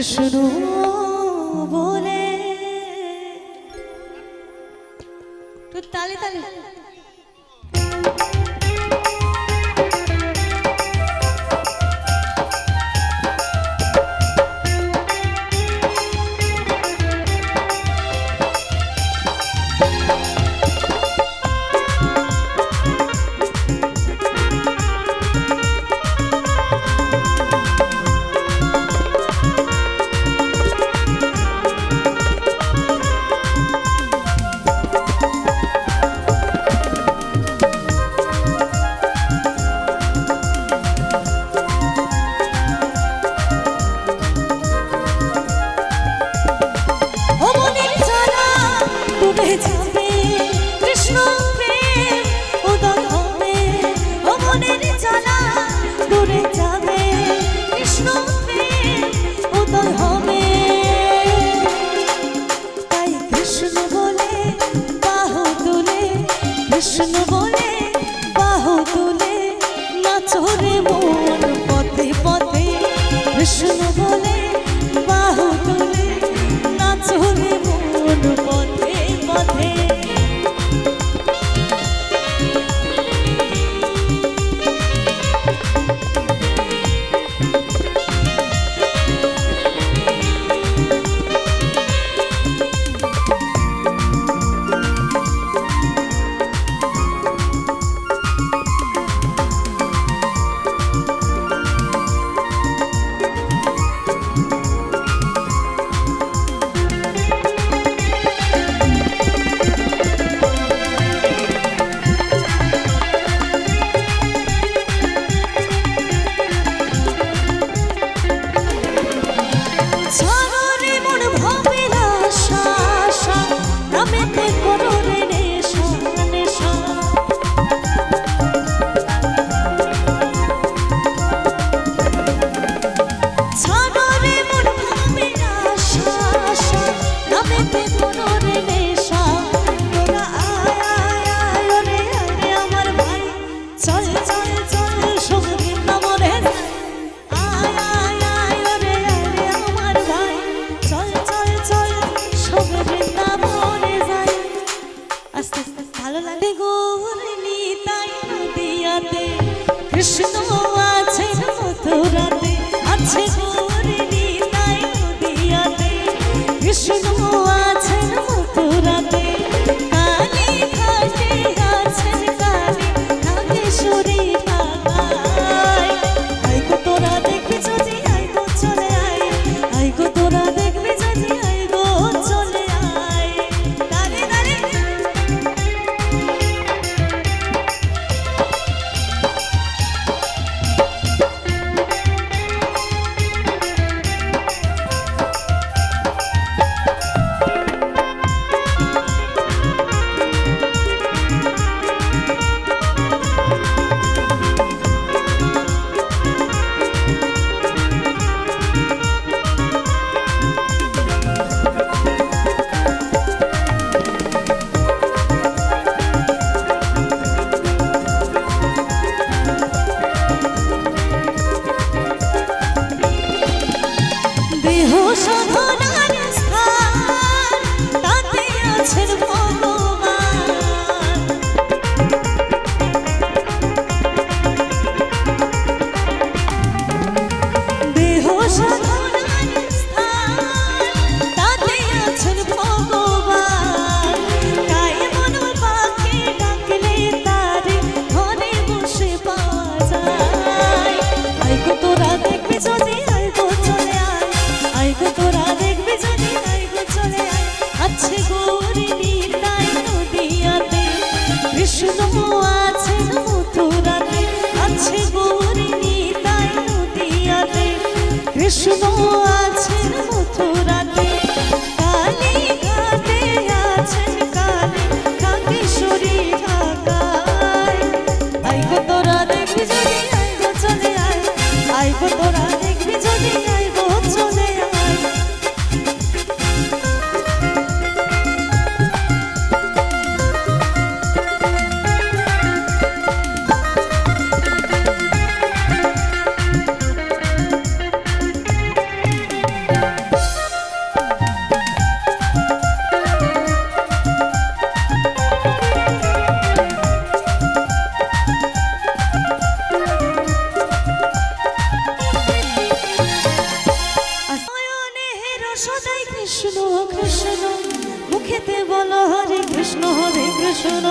কৃষ্ণ বলে তো তালে তালে কৃষ্ণ বলে বাহু তুলে নাচরে মন পথে পথে কৃষ্ণ বলে বাহু তুলে নাচরে মন পথে পথে কৃষ্ণ আছে মথুরাতে আছে গৌরী নিতাই নদিয়াতে কৃষ্ণ আছে কৃষ্ণ মুখেতে বলো হরে কৃষ্ণ হরে কৃষ্ণ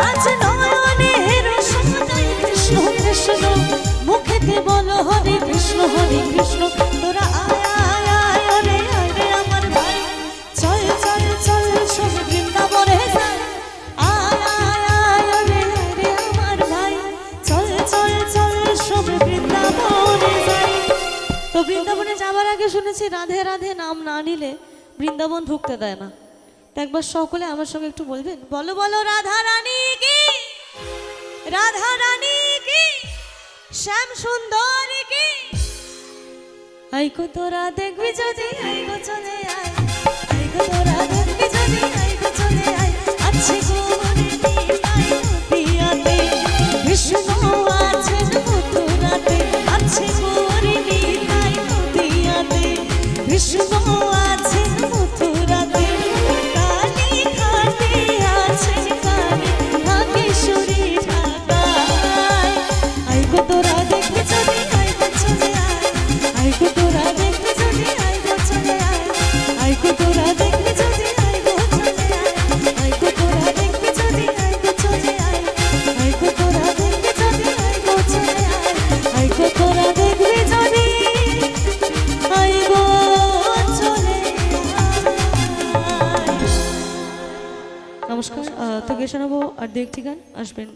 আজ নয়নে হেরো সদাই কৃষ্ণ কৃষ্ণ মুখেতে বলো হরে কৃষ্ণ তোরা আয় আয় আয় রে আয় রে আমার ভাই চল চল চল সব বৃন্দাবনে যাই আয় আয় আয় রে আয় রে আমার ভাই চল চল চল সব বৃন্দাবনে যাই। তো বৃন্দাবনে যাবার আগে শুনেছি রাধে রাধে নাম না নিলে বৃন্দাবন ঢুকতে দেয় না। তো একবার সকলে আমার সঙ্গে একটু বলবেন, বলো বলো রাধা রানী কি, রাধা রানী কি, শ্যাম সুন্দর কি। আইগো তোরা দেখবি যদি আইগো চলে আয়, আইগো তোরা দেখবি যদি আইগো চলে আয়। আছে গোরে নীলাই নদিয়াতে কৃষ্ণ আছেন মথুরাতে, আছে গোরে নীলাই নদিয়াতে কৃষ্ণ আছেন মথুরাতে। কালী ঘাটে আছেন কালী ভাগেশ্বরী ঢাকায়। আইগো তোরা দেখবি যদি আইগো চলে আয়, আইগো তোরা দেখবি যদি আইগো চলে আয়, আইগো তোরা দেখবি যদি আইগো চলে আয়, আইগো তোরা দেখবি যদি আইগো চলে আয়, আইগো তোরা দেখবি যদি আইগো চলে আয়, আইগো তোরা দেখবি যদি আইগো চলে আয়। নমস্কার। তো গিয়ে শোনাবো আর দু একটি গান, আসবেন।